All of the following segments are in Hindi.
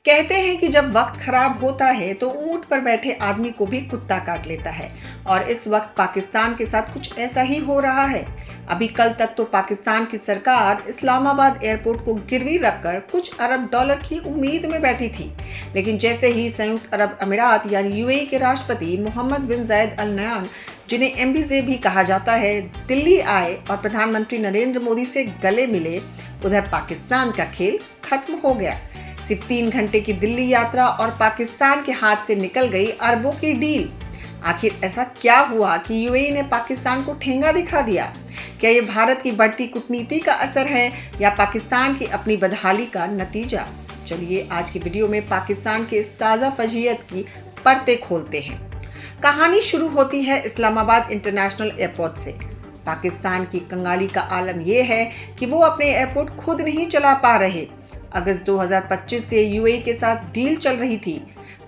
कहते हैं कि जब वक्त खराब होता है तो ऊंट पर बैठे आदमी को भी कुत्ता काट लेता है और इस वक्त पाकिस्तान के साथ कुछ ऐसा ही हो रहा है। अभी कल तक तो पाकिस्तान की सरकार इस्लामाबाद एयरपोर्ट को गिरवी रखकर कुछ अरब डॉलर की उम्मीद में बैठी थी, लेकिन जैसे ही संयुक्त अरब अमीरात यानी यूएई के राष्ट्रपति मोहम्मद बिन जायद अल नहयान, जिन्हें एमबीजे भी कहा जाता है, दिल्ली आए और प्रधानमंत्री नरेंद्र मोदी से गले मिले, उधर पाकिस्तान का खेल खत्म हो गया। सिर्फ 3 घंटे की दिल्ली यात्रा और पाकिस्तान के हाथ से निकल गई अरबों की डील। आखिर ऐसा क्या हुआ कि यूएई ने पाकिस्तान को ठेंगा दिखा दिया? क्या ये भारत की बढ़ती कूटनीति का असर है या पाकिस्तान की अपनी बदहाली का नतीजा? चलिए आज की वीडियो में पाकिस्तान के इस ताज़ा फजीयत की परतें खोलते हैं। कहानी शुरू होती है इस्लामाबाद इंटरनेशनल एयरपोर्ट से। पाकिस्तान की कंगाली का आलम यह है कि वो अपने एयरपोर्ट खुद नहीं चला पा रहे। अगस्त 2025 से यूएई के साथ डील चल रही थी।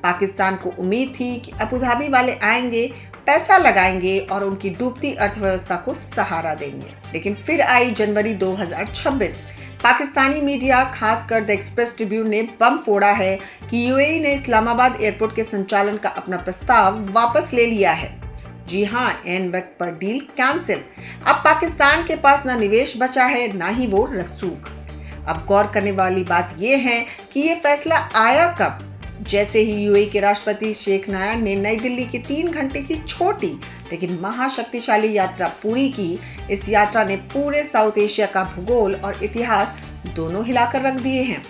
पाकिस्तान को उम्मीद थी कि अबू धाबी वाले आएंगे, पैसा लगाएंगे और उनकी डूबती अर्थव्यवस्था को सहारा देंगे। लेकिन फिर आई जनवरी 2026। पाकिस्तानी मीडिया, खासकर द एक्सप्रेस ट्रिब्यून ने बम फोड़ा है कि यूएई ने इस्लामाबाद एयरपोर्ट के संचालन का अपना प्रस्ताव वापस ले लिया है। जी हाँ, एन वक्त पर डील कैंसिल। अब पाकिस्तान के पास ना निवेश बचा है, ना ही वो रसूख। अब गौर करने वाली बात यह है कि ये फैसला आया कब? जैसे ही यूएई के राष्ट्रपति शेख नयान ने नई दिल्ली की 3 घंटे की छोटी लेकिन महाशक्तिशाली यात्रा पूरी की, इस यात्रा ने पूरे साउथ एशिया का भूगोल और इतिहास दोनों हिलाकर रख दिए हैं।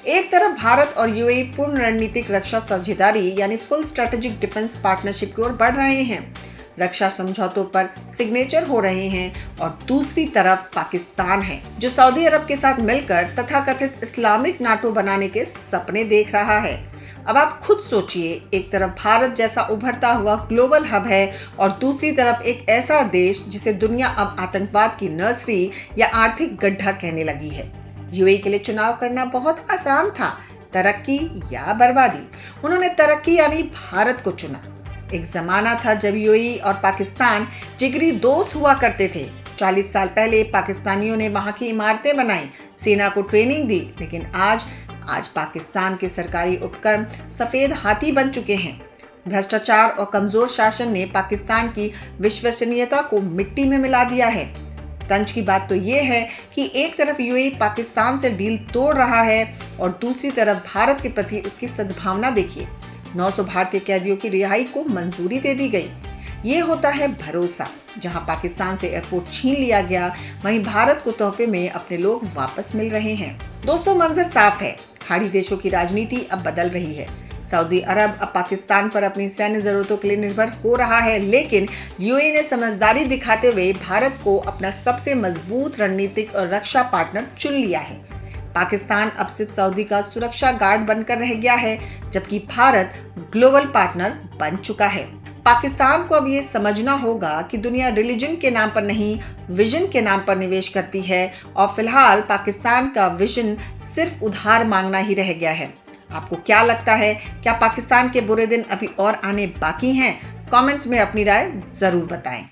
एक तरफ भारत और यूएई पूर्ण रणनीतिक रक्षा साझेदारी यानी फुल स्ट्रेटेजिक डिफेंस पार्टनरशिप की ओर बढ़ रहे हैं, रक्षा समझौतों पर सिग्नेचर हो रहे हैं, और दूसरी तरफ पाकिस्तान है जो सऊदी अरब के साथ मिलकर तथाकथित इस्लामिक नाटो बनाने के सपने देख रहा है। अब आप खुद सोचिए, एक तरफ भारत जैसा उभरता हुआ ग्लोबल हब है और दूसरी तरफ एक ऐसा देश जिसे दुनिया अब आतंकवाद की नर्सरी या आर्थिक गड्ढा कहने लगी है। यूएई के लिए चुनाव करना बहुत आसान था, तरक्की या बर्बादी। उन्होंने तरक्की यानी भारत को चुना। एक जमाना था जब यूएई और पाकिस्तान जिगरी दोस्त हुआ करते थे। 40 साल पहले पाकिस्तानियों ने वहां की इमारतें बनाई, सेना को ट्रेनिंग दी, लेकिन आज पाकिस्तान के सरकारी उपक्रम सफेद हाथी बन चुके हैं। भ्रष्टाचार और कमजोर शासन ने पाकिस्तान की विश्वसनीयता को मिट्टी में मिला दिया है। तंज की बात तो ये है कि एक तरफ यूएई पाकिस्तान से डील तोड़ रहा है और दूसरी तरफ भारत के प्रति उसकी सद्भावना देखिए। 900 भारतीय कैदियों की रिहाई को मंजूरी दे दी गई। ये होता है भरोसा। जहां पाकिस्तान से एयरपोर्ट छीन लिया गया, वहीं भारत को तोहफे में अपने लोग वापस मिल रहे हैं। दोस्तों, मंजर साफ है, खाड़ी देशों की राजनीति अब बदल रही है। सऊदी अरब अब पाकिस्तान पर अपनी सैन्य जरूरतों के लिए निर्भर हो रहा है, लेकिन यूएई ने समझदारी दिखाते हुए भारत को अपना सबसे मजबूत रणनीतिक और रक्षा पार्टनर चुन लिया है। पाकिस्तान अब सिर्फ सऊदी का सुरक्षा गार्ड बनकर रह गया है, जबकि भारत ग्लोबल पार्टनर बन चुका है। पाकिस्तान को अब ये समझना होगा कि दुनिया रिलीजन के नाम पर नहीं, विजन के नाम पर निवेश करती है, और फिलहाल पाकिस्तान का विजन सिर्फ उधार मांगना ही रह गया है। आपको क्या लगता है, क्या पाकिस्तान के बुरे दिन अभी और आने बाकी हैं? कमेंट्स में अपनी राय जरूर बताएं।